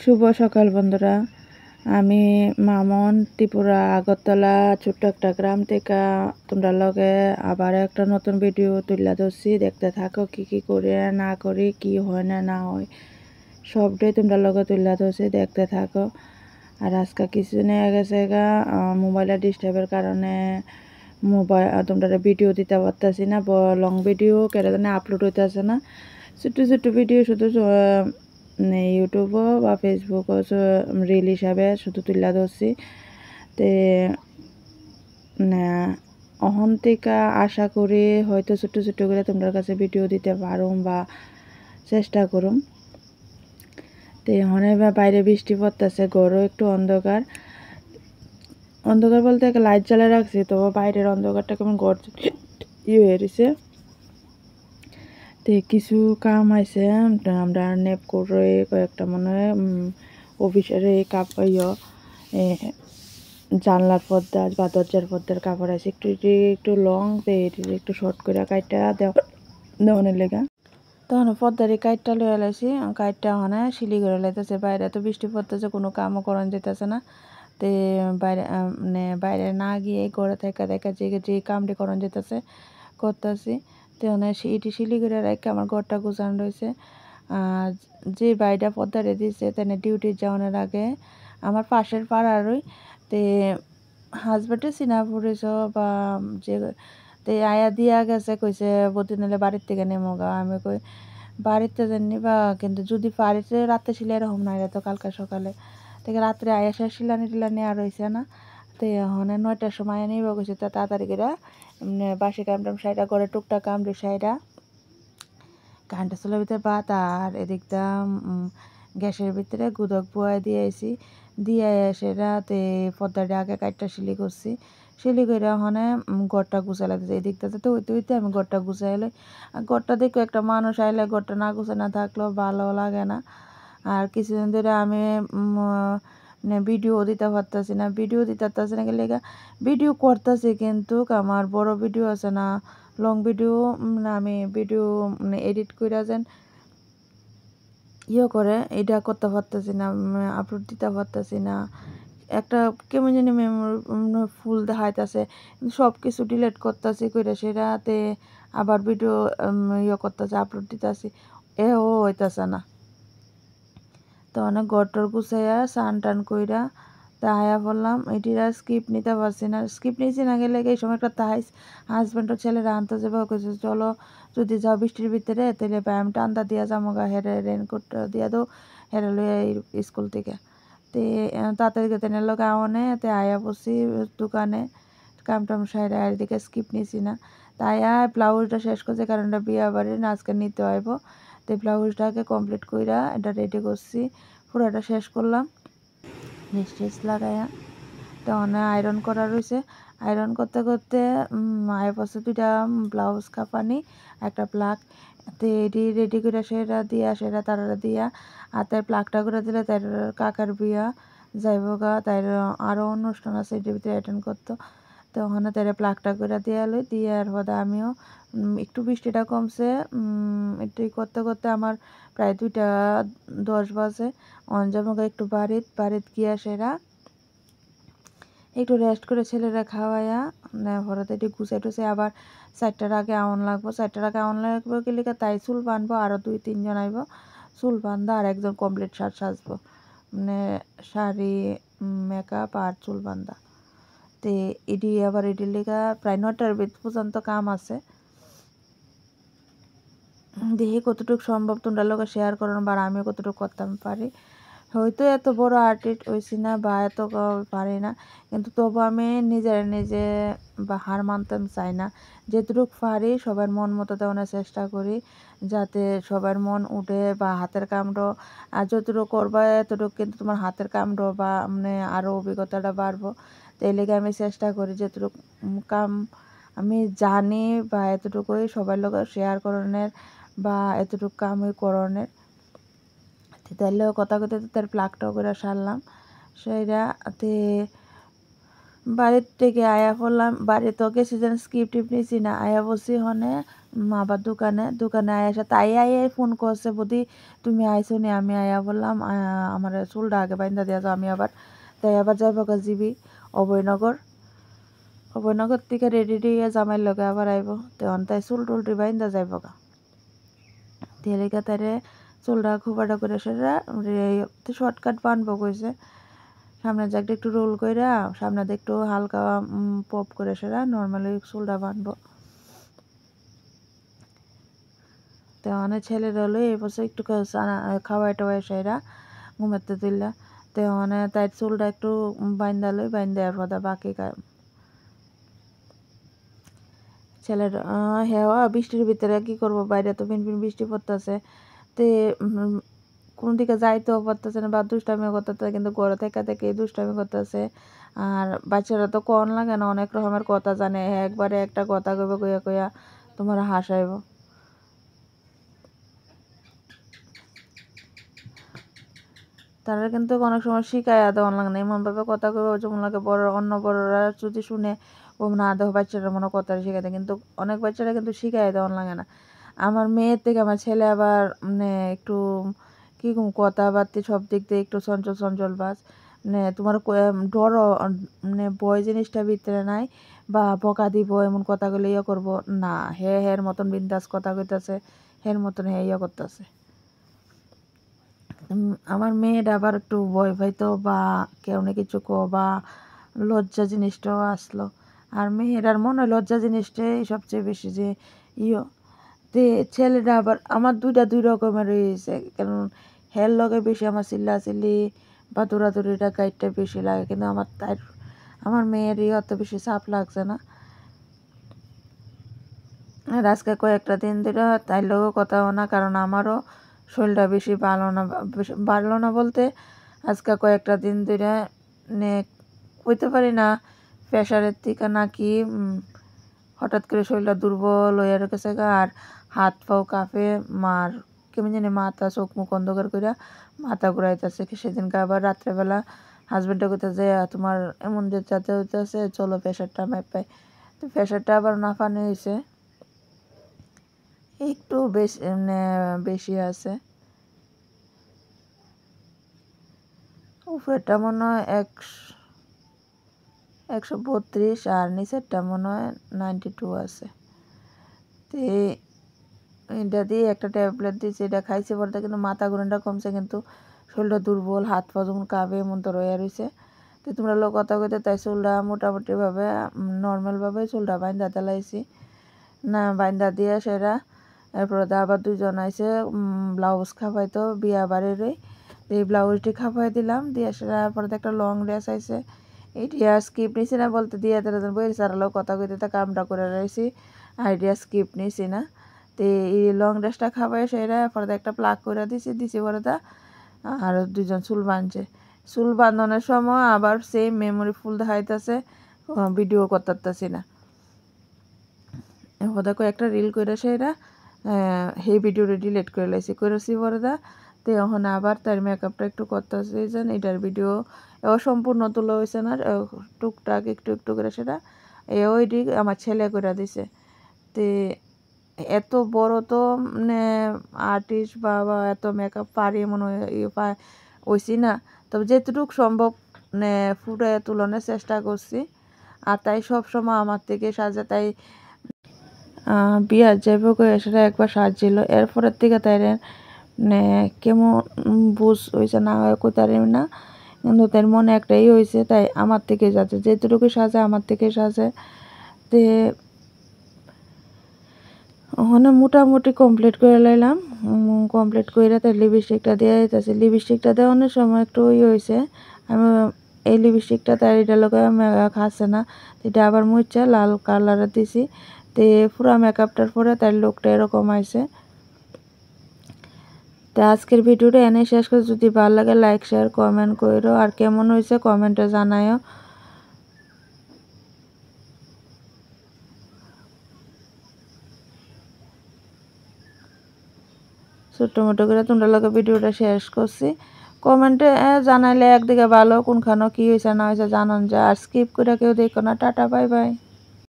শুভ সকাল বন্ধুরা। আমি মামন ত্রিপুরা আগরতলা ছোট্ট একটা গ্রাম থেকে তোমরা লগে আবার একটা নতুন ভিডিও তুলে ধরছি। দেখতে থাকো কি কি করে না করি, কি হয় না না হয় সবটাই তোমরা লগে তুলে ধরছি, দেখতে থাকো। আর আজকে কিছু নিয়ে গেছে মোবাইলের ডিস্টার্বের কারণে তোমরা ভিডিও দিতে পারতেছি না। লং ভিডিও কেটে আপলোড হইতেছে না। ছোট্ট ছোট্ট ভিডিও শুধু ইউটিউবও বা ফেসবুকও রিল হিসাবে শুধু তুলে ধরছি। তে অহন থেকে আশা করি হয়তো ছোট্ট ছোট্ট করে তোমার কাছে ভিডিও দিতে পারুম বা চেষ্টা করুম। তো এখানে বাইরে বৃষ্টি পড়তেছে, ঘরও একটু অন্ধকার অন্ধকার বলতে একটা লাইট জ্বালিয়ে রাখছি, তো বাইরের অন্ধকারটা কেমন ঘর হয়ে রয়েছে। তো কিছু কাম আছে, আমরা নেপ করে কয়েকটা মনে হয় অফিসের এই জানলার পর্দা বা দরজার পর্দার কাপড় আছে একটু একটু লং, তো এটির একটু শর্ট করে কাইটটা দেওয়ানের লেগা। তখন পর্দার এই কাইটটা লয়ে এলাইছি, কাইটটা ওখানে সিলি করে লাইতেছে। বাইরে তো বৃষ্টি পড়তেছে, কোনো কামও করান যেতেছে না। তে বাইরে বাইরে না গিয়ে ঘরে থেকে দেখা যে কামটি করান যেতেছে করতেছি। তো এটি সিলি করে রেখে আমার ঘরটা গুছানো রয়েছে। আর যে বাইটা পর্দারে দিছে তেনে ডিউটি যাওয়ানোর আগে আমার পাশের পাড়ারই তে হাজব্যান্ডে চিনা পড়েছ বা যে তে আয়া দিয়া গেছে, কইছে প্রতিদিন হলে বাড়ির থেকে নেমো গা। আমি কই বাড়িতে জানি বা, কিন্তু যদি বাড়িতে রাতে ছিল এরকম না, এটা তো কালকে সকালে থেকে রাত্রে আয়াসা শিলানি টিলানি আর হয়েছে না। তো এখন 9টার সময় নিব গেছে, তা তাড়াতাড়ি করে বাসি কামটাম সাইডা করে টুকটাক কামড়ি সাইডা কারেন্টের চুলার ভিতরে ভাত আর এদিকটা গ্যাসের ভিতরে গুদক বুয়াই দিয়েছি। দিয়ে সেটা তে পর্দাটা আগে কাঠটা সিলি করছি, সিলি করে ওখানে ঘরটা গুছাই লাগতেছে। এদিকটাতে তো হইতে হইতে আমি ঘরটা গুছাই এলাই। ঘরটা দেখো একটা মানুষ আইলে ঘরটা না গুছানো থাকলেও ভালো লাগে না। আর কিছুদিন ধরে আমি ভিডিও দিতে পারতেছি না, গেলে ভিডিও করতেছি, কিন্তু আমার বড় ভিডিও আছে না, লং ভিডিও আমি ভিডিও এডিট করে যেন করে এটা করতে পারতেছি না, আপলোড দিতে পারতেছি না। একটা কেমন জানি ফুল দেখাইতেছে, সব কিছু ডিলিট করতেছি করে সেটাতে আবার ভিডিও করতেছে, আপলোড দিতেছি, হইতেছে না। তো অনেক গটর গুছাইয়া সান টান কইরা তাহাইয়া বললাম এটির আর স্কিপ নিতে পারছি না। স্কিপ নিয়েছি না গেলে এই সময় একটা তাহাইস হাজব্যান্ডের ছেলেরা আনতে যাবো, কইছে চলো যদি যাও বৃষ্টির ভিতরে তাহলে আমি টান্দা দিয়া যাবো গা, হেরে রেনকোট দিয়া দো হেরে লইয়া স্কুল থেকে। তে তাড়াতাড়ি তেনের লোক আওয়ানে তে আয়া পড়ছি দোকানে কাম টাম সাইডে, আর এদিকে স্কিপ নিছি না। তাই ব্লাউজটা শেষ করছে, কারণ এটা বিয়া বাড়ির আজকে নিতে হইব। তো ব্লাউজটাকে কমপ্লিট কইরা এটা রেডি করছি, পুরোটা শেষ করলাম স্টিচ লাগাইয়া। তো আয়রন করা রয়েছে, আয়রন করতে করতে আয় পাশে 2টা ব্লাউজ কাপানি একটা প্লাগ, তো এটি রেডি করে সেটা তারা দিয়া আর তাই প্লাগটা করে দিলে তার কাকার বিয়া যাইব গা, তাই আরও অনুষ্ঠান আছে এটির ভিতরে অ্যাটেন্ড করতো। তো ওখানে তারা প্লাগটা করে দিয়ে লই, দিয়ে আর পরে আমিও একটু বৃষ্টিটা কমছে, একটু করতে করতে আমার প্রায় 2টা 10 বাজে। অঞ্জমকে একটু বাড়িত গিয়া সেরা একটু রেস্ট করে ছেলেরা খাওয়াইয়া ভরাতে একটু গুছাই টুছে আবার 4টার আগে আউন লাগবো। 4টার আগে আউন লাগবো কি লিখে তাই চুল বানবো, আরও 2-3 জন আইব চুল বান্ধা, আর একজন কমপ্লিট সাজবো, শাড়ি মেকআপ আর চুল বান্ধা। তো এটি আবার এটির লেখা প্রায় 9টার পর্যন্ত কাম আছে। দেখি কতটুকু সম্ভব তোমরা লোকে শেয়ার করুন বা আমিও কতটুকু করতাম পারি। হয়তো এত বড় আর্টিস্ট হয়েছি না বা এত পারি না, কিন্তু তবু আমি নিজে বা হার মানতে চাই না। যেটুকু পারি সবার মন মতো দেওয়ার চেষ্টা করি, যাতে সবার মন উঠে বা হাতের কামড়ো আর যতটুকু করবা এতটুকু কিন্তু তোমার হাতের কামড়ো বা আরও অভিজ্ঞতাটা বাড়বো। তো এই লেগে আমি চেষ্টা করি যেটুকু কাম আমি জানি বা এতটুকুই সবার লোক শেয়ার করণের বা এতটুকু কাম ওই করণের। তাহলেও কথা কথা তার প্লাগটাও করে সারলাম সেইটা। বাড়ির থেকে আয়া পড়লাম, বাড়ি তো গেছি যেন স্কিপ টিপ নিছি না, আয়া বসি হনে আবার দোকানে আয়া সাথে আয়াই ফোন করছে, বদি তুমি আইসো নি, আমি আয়া বললাম আমার চুলটা আগে বাইন্দা দিয়া যাও, আমি আবার তাই আবার যাইব জিবি অভয়নগর থেকে রেডি দিয়ে জামাইয়ের লগে আবার আইব, তখন তাই চুল টুলটি বাইন্দা যাইব গা, তেলিকা তারে চুলটা খুবাটা করে সেটা শর্টকাট বানবো কইছে, সামনে জায়গাটা একটু রোল কইরা সামনে একটু হালকা পপ করে সেটা নর্মালি চুলটা বানবো। তো অনেক ছেলের হলো এই বছর একটু খাওয়াই টাওয়াই সেরা ঘুমাতে দিলা, তো অনেক তাই চুলটা একটু বাইন্দা লই, বাইন্দা এর পর বাকি ছেলের হেওয়া বৃষ্টির ভিতরে কি করব, বাইরে তো পিন বৃষ্টি পড়তেছে, তে কোন দিকে যাইতেও পারতেছে না বা দুষ্টামি করতেছে, কিন্তু ঘরে থেকে দুষ্টামি করতেছে। আর বাচ্চারা তো কোন লাগে না, অনেক রকমের কথা জানে, একবারে একটা কথা কইবে, কইয়া কইয়া তোমার হাসাইব। তারা কিন্তু অনেক সময় শিখাইয়া দেওয়ান লাগে না, এমনভাবে কথা কইবে যেমন লাগে অন্য বড়রা যদি শুনে ও না দেহ বাচ্চারা মনে কথা শিখাই দেয়, কিন্তু অনেক বাচ্চারা কিন্তু শিখাই দেওয়ান লাগে না। আমার মেয়ের থেকে আমার ছেলে আবার মানে একটু কী কথাবার্তা সব দিক দিয়ে একটু চঞ্চল বাস, মানে তোমার ডরও মানে ভয় জিনিসটা ভিতরে নাই, বা বকা দিব এমন কথাগুলো ইয়ে করবো না, হের মতন বিন্দাস কথা কইতাছে, হের মতন ইয়ে করতেছে। আমার মেয়ের আবার একটু ভয় পাইতো বা কেউ না কিছু বা লজ্জা জিনিসটাও আসলো, আর মেয়ের আর মনে হয় লজ্জা জিনিসটাই সবচেয়ে বেশি যে ইয়ে। তে ছেলেটা আবার আমার দুই রকমের হয়েছে, কারণ হের লগে বেশি আমার চিল্লাচিল্লি বা দৌড়াদৌড়িটা গাইডটা বেশি লাগে, কিন্তু আমার মেয়ের অত বেশি চাপ লাগছে না। আর আজকে কয়েকটা দিন ধরে তাই লোকও কথাও না, কারণ আমারও শরীরটা বেশি ভালো না বলতে আজকে কয়েকটা দিন ধরে কইতে পারি না প্রেশারের থেকে নাকি হঠাৎ করে শরীরটা দুর্বল হয়ে রেখেছে, আর হাত পাও কাঁপে, মার কেমন জানি মাথা চোখ মুখ অন্ধকার করে মাথা ঘুরাইতেছে। সেদিনকে আবার রাত্রেবেলা হাজব্যান্ডটা কইতেছে তোমার এমন যে যাতে হইতেছে, চলো প্রেশারটা মাপাই, তো প্রেশারটা আবার নাফানি হয়েছে, একটু বেশি আছে, উপরেরটা মনে হয় 132 আর নিচেরটা মনে হয় 92 আছে। তো এটা দিয়ে একটা ট্যাবলেট দিয়েছে, এটা খাইছে বলতে কিন্তু মাথা ঘুরানটা কমছে, কিন্তু শরীরটা দুর্বল, হাত পা যখন কাঁপে এমন তো রয়ে রয়েছে। তো তোমরা লোক কথা কইতে তাই চুলটা মোটামুটিভাবে নর্মালভাবে চুলটা বাইন্দা দিলাইছি না, বাইন্দা দিয়ে সেরা এরপরে আবার দুজন আইসে ব্লাউজ খাপাইতো বিয়া বাড়িরই, এই ব্লাউজটি খাপাই দিলাম দিয়ে সেটা পরে একটা লং ড্রেস আইসে, এইটা স্কিপ নিছি না বলতে দিয়ে তেরোজন বই সারালো কথা কইতে তা কামটা করে রয়েছি, আইডিয়া স্কিপ নিছি না। তো এই লং ড্রেসটা খাপাই সেরা পরে একটা প্লাগ করে দিছি পরে তা আর দুজন চুল বাঁধছে, চুল বাঁধানোর সময় আবার সেম মেমোরি ফুল দেখাইতেছে, ভিডিও করতেছি না, দেখো একটা রিল করে সেরা সেই ভিডিওটা ডিলিট করে লাইছি করেছি পরে দা। তো এখন আবার তার মেকআপটা একটু করতেছে, যেন এটার ভিডিও সম্পূর্ণ তোলা হয়েছে না, টুকটাক একটু করে সেটা ওইটি আমার ছেলে করে দিছে। তো এত বড় তো মানে আর্টিস্ট বা এত মেকআপ পারি মনে হয়েছি না, তবে যেটুকু সম্ভব মানে ফুটে তুলনের চেষ্টা করছি, আর তাই সবসময় আমার থেকে সাজে, তাই বিয়ার যাইব করে সেটা একবার সাজছিল, এরপরের থেকে তাই মানে কেমন বুঝ হয়েছে না হয় কোথায় না, কিন্তু তার মনে একটাই হয়েছে তাই আমার থেকে সাজে, যেটুকু সাজে আমার থেকে সাজে। তে ওখানে মোটামুটি কমপ্লিট করে লাইলাম, কমপ্লিট করে তার লিপস্টিকটা দেওয়া যেতেছে, লিপস্টিকটা দেওয়ানোর সময় একটু হয়েছে, আমি এই লিপস্টিকটা তার এটা লোকে খাচ্ছে না, এটা আবার মুচ্ছা লাল কালারের দিছি, তো পুরো মেকআপটার পরে তার লুকটা এরকম আইছে। তো আজকের ভিডিওটা এনে শেষ করে, যদি ভালো লাগে লাইক শেয়ার কমেন্ট করো, আর কেমন হয়েছে কমেন্টে জানায়ও। ছোট্ট মোটো করে তোমরা লোকে ভিডিওটা শেষ করছি, কমেন্টে জানাইলে একদিকে ভালো, কোনখানে কি হইছে না হইছে জানান যায়। আর স্কিপ কইরা কেউ দেখো না। Tata, bye bye.